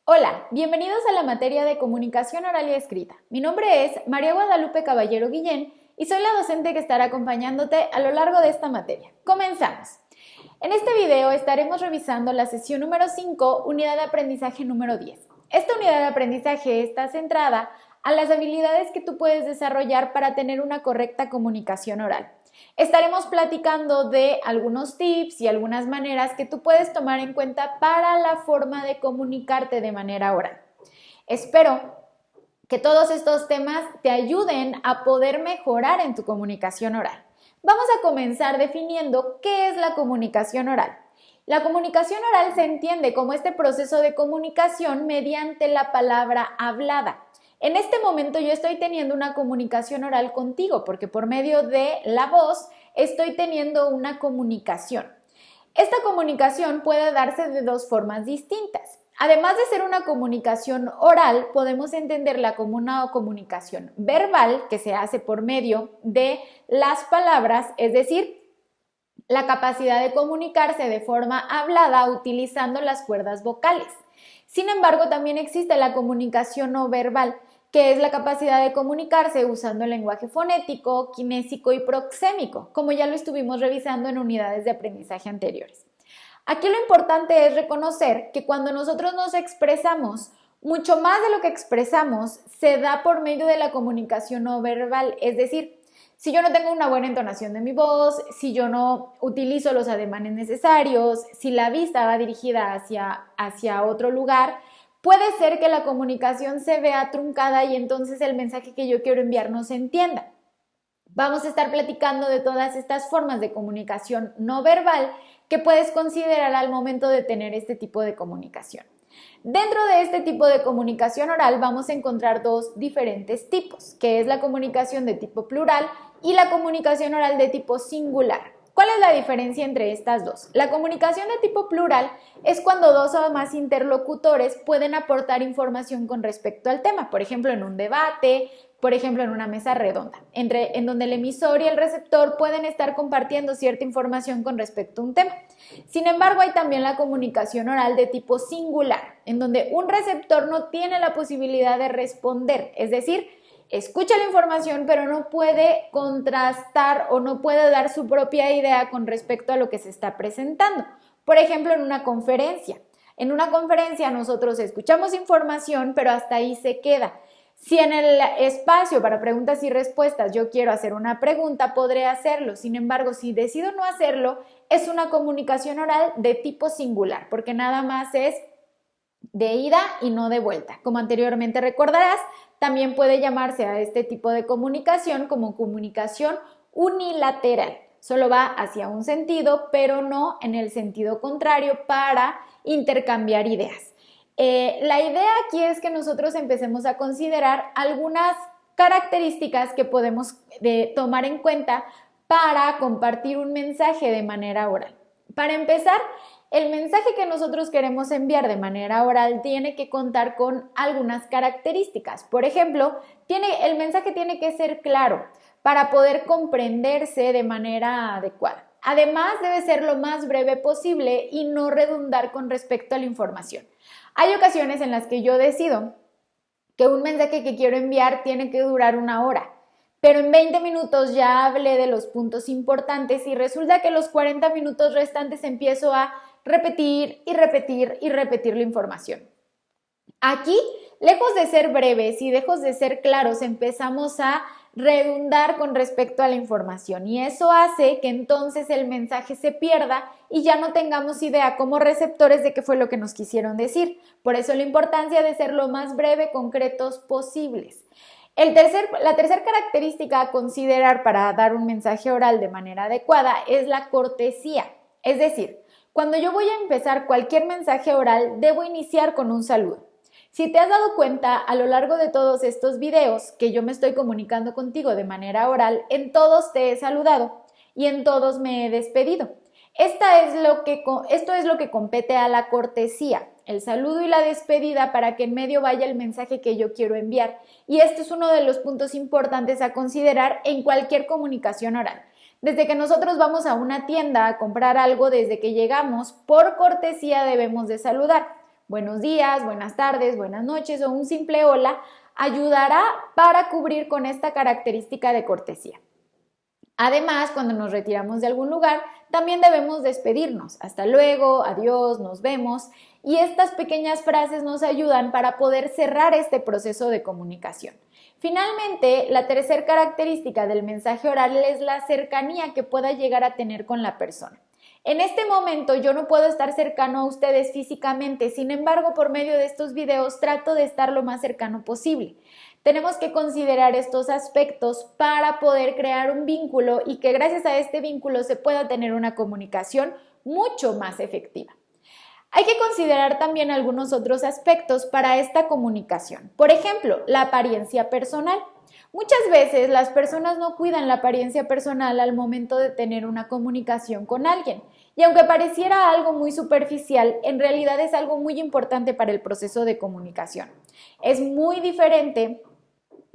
Hola, bienvenidos a la materia de comunicación oral y escrita. Mi nombre es María Guadalupe Caballero Guillén y soy la docente que estará acompañándote a lo largo de esta materia. Comenzamos. En este video estaremos revisando la sesión número 5, unidad de aprendizaje número 10. Esta unidad de aprendizaje está centrada a las habilidades que tú puedes desarrollar para tener una correcta comunicación oral. Estaremos platicando de algunos tips y algunas maneras que tú puedes tomar en cuenta para la forma de comunicarte de manera oral. Espero que todos estos temas te ayuden a poder mejorar en tu comunicación oral. Vamos a comenzar definiendo qué es la comunicación oral. La comunicación oral se entiende como este proceso de comunicación mediante la palabra hablada. En este momento yo estoy teniendo una comunicación oral contigo porque por medio de la voz estoy teniendo una comunicación. Esta comunicación puede darse de dos formas distintas. Además de ser una comunicación oral, podemos entenderla como una comunicación verbal que se hace por medio de las palabras, es decir, la capacidad de comunicarse de forma hablada utilizando las cuerdas vocales. Sin embargo, también existe la comunicación no verbal, que es la capacidad de comunicarse usando el lenguaje fonético, kinésico y proxémico, como ya lo estuvimos revisando en unidades de aprendizaje anteriores. Aquí lo importante es reconocer que cuando nosotros nos expresamos, mucho más de lo que expresamos se da por medio de la comunicación no verbal, es decir, si yo no tengo una buena entonación de mi voz, si yo no utilizo los ademanes necesarios, si la vista va dirigida hacia otro lugar, puede ser que la comunicación se vea truncada y entonces el mensaje que yo quiero enviar no se entienda. Vamos a estar platicando de todas estas formas de comunicación no verbal que puedes considerar al momento de tener este tipo de comunicación. Dentro de este tipo de comunicación oral vamos a encontrar dos diferentes tipos, que es la comunicación de tipo plural y la comunicación oral de tipo singular. ¿Cuál es la diferencia entre estas dos? La comunicación de tipo plural es cuando dos o más interlocutores pueden aportar información con respecto al tema, por ejemplo, en un debate, por ejemplo, en una mesa redonda, en donde el emisor y el receptor pueden estar compartiendo cierta información con respecto a un tema. Sin embargo, hay también la comunicación oral de tipo singular, en donde un receptor no tiene la posibilidad de responder, es decir, escucha la información pero no puede contrastar o no puede dar su propia idea con respecto a lo que se está presentando. Por ejemplo, en una conferencia. En una conferencia nosotros escuchamos información pero hasta ahí se queda. Si en el espacio para preguntas y respuestas yo quiero hacer una pregunta, podré hacerlo. Sin embargo, si decido no hacerlo, es una comunicación oral de tipo singular, porque nada más es de ida y no de vuelta. Como anteriormente recordarás, también puede llamarse a este tipo de comunicación como comunicación unilateral. Solo va hacia un sentido, pero no en el sentido contrario para intercambiar ideas. La idea aquí es que nosotros empecemos a considerar algunas características que podemos tomar en cuenta para compartir un mensaje de manera oral. Para empezar, el mensaje que nosotros queremos enviar de manera oral tiene que contar con algunas características. Por ejemplo, el mensaje tiene que ser claro para poder comprenderse de manera adecuada. Además, debe ser lo más breve posible y no redundar con respecto a la información. Hay ocasiones en las que yo decido que un mensaje que quiero enviar tiene que durar 1 hora, pero en 20 minutos ya hablé de los puntos importantes y resulta que los 40 minutos restantes empiezo a repetir y repetir y repetir la información. Aquí, lejos de ser breves y lejos de ser claros, empezamos a redundar con respecto a la información y eso hace que entonces el mensaje se pierda y ya no tengamos idea como receptores de qué fue lo que nos quisieron decir. Por eso la importancia de ser lo más breve, concretos posibles. La tercera característica a considerar para dar un mensaje oral de manera adecuada es la cortesía, es decir, cuando yo voy a empezar cualquier mensaje oral, debo iniciar con un saludo. Si te has dado cuenta a lo largo de todos estos videos que yo me estoy comunicando contigo de manera oral, en todos te he saludado y en todos me he despedido. Esto es lo que compete a la cortesía, el saludo y la despedida para que en medio vaya el mensaje que yo quiero enviar. Y este es uno de los puntos importantes a considerar en cualquier comunicación oral. Desde que nosotros vamos a una tienda a comprar algo, desde que llegamos, por cortesía debemos de saludar. buenos días, buenas tardes, buenas noches o un simple hola ayudará para cubrir con esta característica de cortesía. Además, cuando nos retiramos de algún lugar, también debemos despedirnos. Hasta luego, adiós, nos vemos. Y estas pequeñas frases nos ayudan para poder cerrar este proceso de comunicación. Finalmente, la tercera característica del mensaje oral es la cercanía que pueda llegar a tener con la persona. En este momento yo no puedo estar cercano a ustedes físicamente, sin embargo, por medio de estos videos trato de estar lo más cercano posible. Tenemos que considerar estos aspectos para poder crear un vínculo y que gracias a este vínculo se pueda tener una comunicación mucho más efectiva. Hay que considerar también algunos otros aspectos para esta comunicación. Por ejemplo, la apariencia personal. Muchas veces las personas no cuidan la apariencia personal al momento de tener una comunicación con alguien. Y aunque pareciera algo muy superficial, en realidad es algo muy importante para el proceso de comunicación. Es muy diferente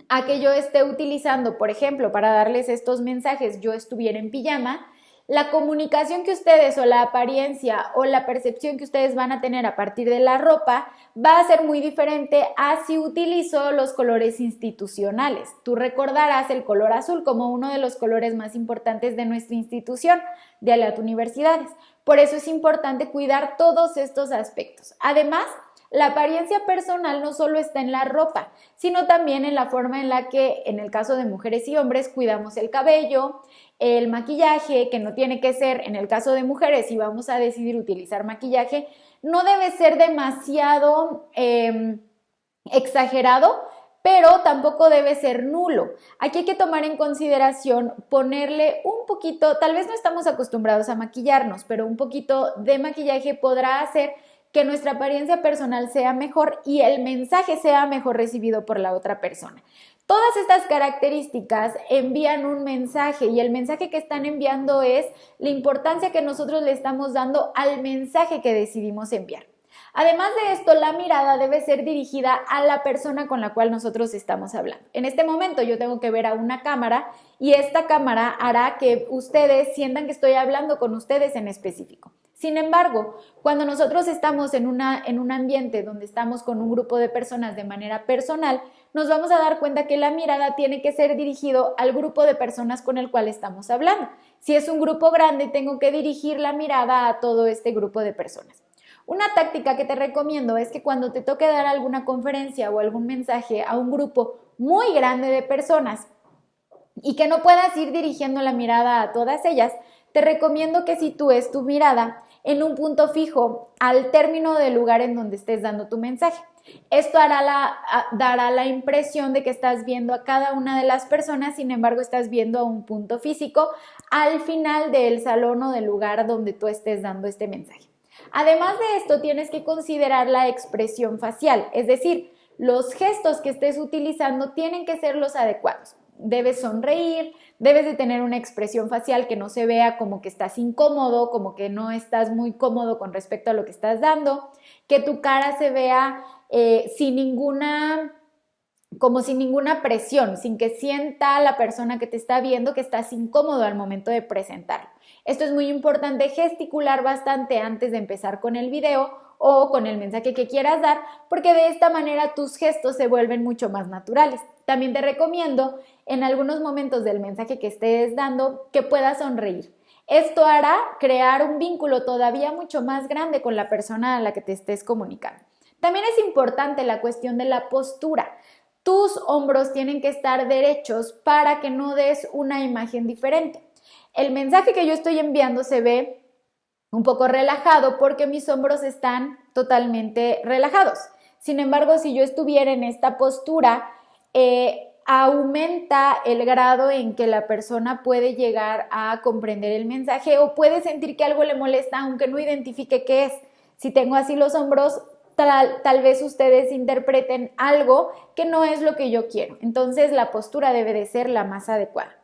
a que yo esté utilizando, por ejemplo, para darles estos mensajes, yo estuviera en pijama. La comunicación que ustedes o la apariencia o la percepción que ustedes van a tener a partir de la ropa va a ser muy diferente a si utilizo los colores institucionales. Tú recordarás el color azul como uno de los colores más importantes de nuestra institución, de Aliato Universidades. Por eso es importante cuidar todos estos aspectos. Además, la apariencia personal no solo está en la ropa, sino también en la forma en la que, en el caso de mujeres y hombres, cuidamos el cabello, el maquillaje, que no tiene que ser, en el caso de mujeres, si vamos a decidir utilizar maquillaje, no debe ser demasiado exagerado, pero tampoco debe ser nulo. Aquí hay que tomar en consideración ponerle un poquito, tal vez no estamos acostumbrados a maquillarnos, pero un poquito de maquillaje podrá hacer que nuestra apariencia personal sea mejor y el mensaje sea mejor recibido por la otra persona. Todas estas características envían un mensaje y el mensaje que están enviando es la importancia que nosotros le estamos dando al mensaje que decidimos enviar. Además de esto, la mirada debe ser dirigida a la persona con la cual nosotros estamos hablando. En este momento yo tengo que ver a una cámara y esta cámara hará que ustedes sientan que estoy hablando con ustedes en específico. Sin embargo, cuando nosotros estamos en un ambiente donde estamos con un grupo de personas de manera personal, nos vamos a dar cuenta que la mirada tiene que ser dirigido al grupo de personas con el cual estamos hablando. Si es un grupo grande, tengo que dirigir la mirada a todo este grupo de personas. Una táctica que te recomiendo es que cuando te toque dar alguna conferencia o algún mensaje a un grupo muy grande de personas y que no puedas ir dirigiendo la mirada a todas ellas, te recomiendo que sitúes tu mirada en un punto fijo al término del lugar en donde estés dando tu mensaje. Esto dará la impresión de que estás viendo a cada una de las personas, sin embargo estás viendo a un punto físico al final del salón o del lugar donde tú estés dando este mensaje. Además de esto, tienes que considerar la expresión facial, es decir, los gestos que estés utilizando tienen que ser los adecuados. Debes sonreír, debes de tener una expresión facial que no se vea como que estás incómodo, como que no estás muy cómodo con respecto a lo que estás dando, que tu cara se vea sin ninguna presión, sin que sienta la persona que te está viendo que estás incómodo al momento de presentarlo. Esto es muy importante, gesticular bastante antes de empezar con el video o con el mensaje que quieras dar, porque de esta manera tus gestos se vuelven mucho más naturales. También te recomiendo en algunos momentos del mensaje que estés dando que puedas sonreír. Esto hará crear un vínculo todavía mucho más grande con la persona a la que te estés comunicando. También es importante la cuestión de la postura. Tus hombros tienen que estar derechos para que no des una imagen diferente. El mensaje que yo estoy enviando se ve un poco relajado porque mis hombros están totalmente relajados. Sin embargo, si yo estuviera en esta postura, aumenta el grado en que la persona puede llegar a comprender el mensaje o puede sentir que algo le molesta aunque no identifique qué es. Si tengo así los hombros, tal vez ustedes interpreten algo que no es lo que yo quiero. Entonces la postura debe de ser la más adecuada.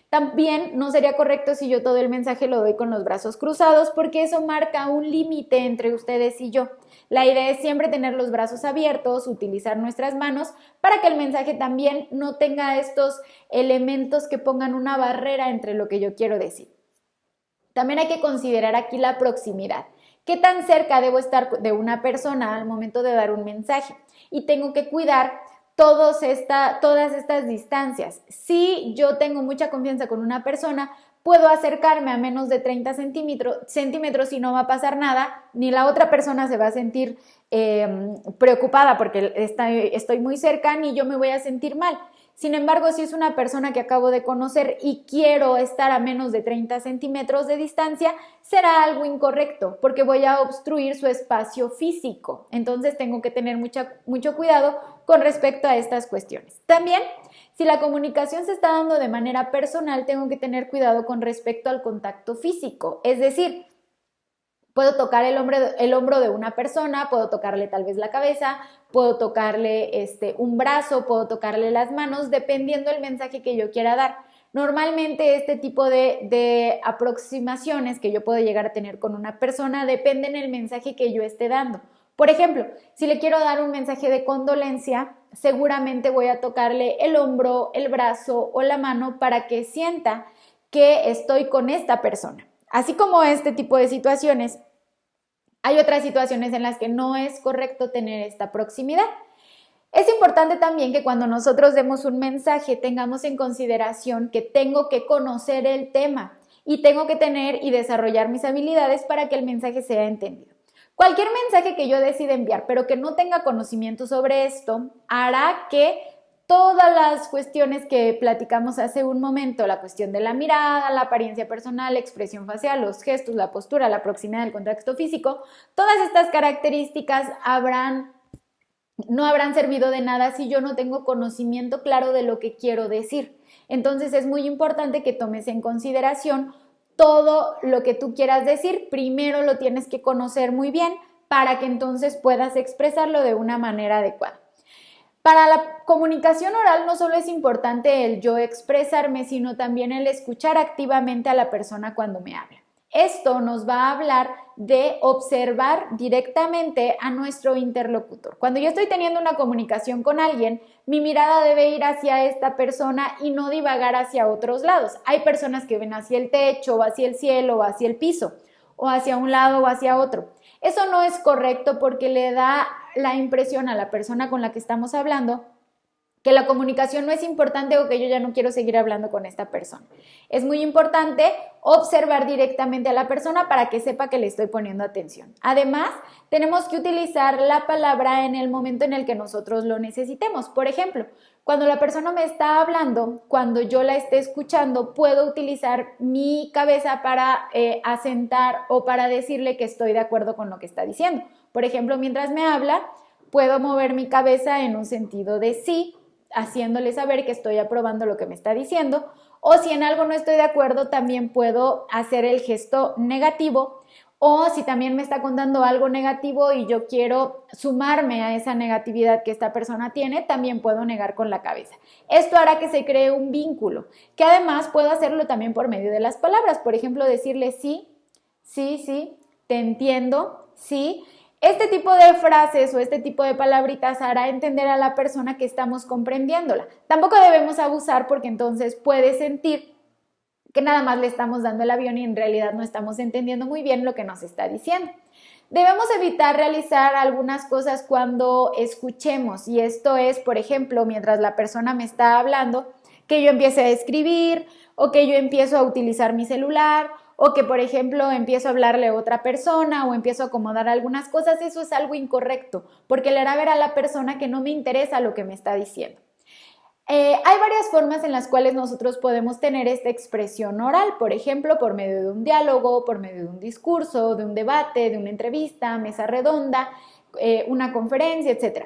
También no sería correcto si yo todo el mensaje lo doy con los brazos cruzados porque eso marca un límite entre ustedes y yo. La idea es siempre tener los brazos abiertos, utilizar nuestras manos para que el mensaje también no tenga estos elementos que pongan una barrera entre lo que yo quiero decir. También hay que considerar aquí la proximidad. ¿Qué tan cerca debo estar de una persona al momento de dar un mensaje? Y tengo que cuidar todas estas distancias. Si yo tengo mucha confianza con una persona, puedo acercarme a menos de 30 centímetros y no va a pasar nada, ni la otra persona se va a sentir preocupada porque estoy muy cerca, ni yo me voy a sentir mal. Sin embargo, si es una persona que acabo de conocer y quiero estar a menos de 30 centímetros de distancia, será algo incorrecto porque voy a obstruir su espacio físico. Entonces tengo que tener mucho cuidado con respecto a estas cuestiones. También, si la comunicación se está dando de manera personal, tengo que tener cuidado con respecto al contacto físico. Es decir, puedo tocar el hombro de una persona, puedo tocarle tal vez la cabeza, puedo tocarle un brazo, puedo tocarle las manos, dependiendo del mensaje que yo quiera dar. Normalmente este tipo de aproximaciones que yo puedo llegar a tener con una persona dependen del mensaje que yo esté dando. Por ejemplo, si le quiero dar un mensaje de condolencia, seguramente voy a tocarle el hombro, el brazo o la mano para que sienta que estoy con esta persona. Así como este tipo de situaciones, hay otras situaciones en las que no es correcto tener esta proximidad. Es importante también que cuando nosotros demos un mensaje tengamos en consideración que tengo que conocer el tema y tengo que tener y desarrollar mis habilidades para que el mensaje sea entendido. Cualquier mensaje que yo decida enviar, pero que no tenga conocimiento sobre esto, hará que todas las cuestiones que platicamos hace un momento, la cuestión de la mirada, la apariencia personal, la expresión facial, los gestos, la postura, la proximidad del contacto físico, todas estas características no habrán servido de nada si yo no tengo conocimiento claro de lo que quiero decir. Entonces es muy importante que tomes en consideración todo lo que tú quieras decir. Primero lo tienes que conocer muy bien para que entonces puedas expresarlo de una manera adecuada. Para la comunicación oral no solo es importante el yo expresarme, sino también el escuchar activamente a la persona cuando me habla. Esto nos va a hablar de observar directamente a nuestro interlocutor. Cuando yo estoy teniendo una comunicación con alguien, mi mirada debe ir hacia esta persona y no divagar hacia otros lados. Hay personas que ven hacia el techo, o hacia el cielo, o hacia el piso, o hacia un lado o hacia otro. Eso no es correcto porque le da la impresión a la persona con la que estamos hablando que la comunicación no es importante o que yo ya no quiero seguir hablando con esta persona. Es muy importante observar directamente a la persona para que sepa que le estoy poniendo atención. Además, tenemos que utilizar la palabra en el momento en el que nosotros lo necesitemos. Por ejemplo, cuando la persona me está hablando, cuando yo la esté escuchando, puedo utilizar mi cabeza para asentar o para decirle que estoy de acuerdo con lo que está diciendo. Por ejemplo, mientras me habla, puedo mover mi cabeza en un sentido de sí, haciéndole saber que estoy aprobando lo que me está diciendo, o si en algo no estoy de acuerdo, también puedo hacer el gesto negativo, o si también me está contando algo negativo y yo quiero sumarme a esa negatividad que esta persona tiene, también puedo negar con la cabeza. Esto hará que se cree un vínculo, que además puedo hacerlo también por medio de las palabras, por ejemplo, decirle sí, sí, sí, te entiendo, sí. Este tipo de frases o este tipo de palabritas hará entender a la persona que estamos comprendiéndola. Tampoco debemos abusar porque entonces puede sentir que nada más le estamos dando el avión y en realidad no estamos entendiendo muy bien lo que nos está diciendo. Debemos evitar realizar algunas cosas cuando escuchemos y esto es, por ejemplo, mientras la persona me está hablando, que yo empiece a escribir o que yo empiezo a utilizar mi celular o que, por ejemplo, empiezo a hablarle a otra persona o empiezo a acomodar algunas cosas. Eso es algo incorrecto porque le hará ver a la persona que no me interesa lo que me está diciendo. Hay varias formas en las cuales nosotros podemos tener esta expresión oral, por ejemplo, por medio de un diálogo, por medio de un discurso, de un debate, de una entrevista, mesa redonda, una conferencia, etc.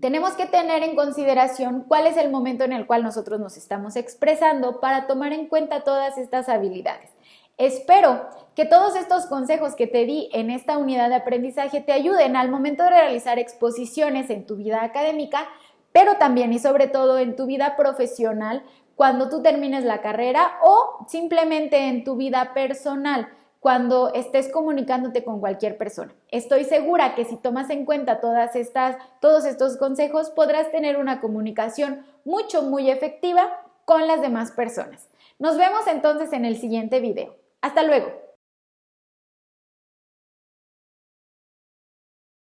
Tenemos que tener en consideración cuál es el momento en el cual nosotros nos estamos expresando para tomar en cuenta todas estas habilidades. Espero que todos estos consejos que te di en esta unidad de aprendizaje te ayuden al momento de realizar exposiciones en tu vida académica, pero también y sobre todo en tu vida profesional cuando tú termines la carrera o simplemente en tu vida personal cuando estés comunicándote con cualquier persona. Estoy segura que si tomas en cuenta todos estos consejos podrás tener una comunicación muy efectiva con las demás personas. Nos vemos entonces en el siguiente video. Hasta luego.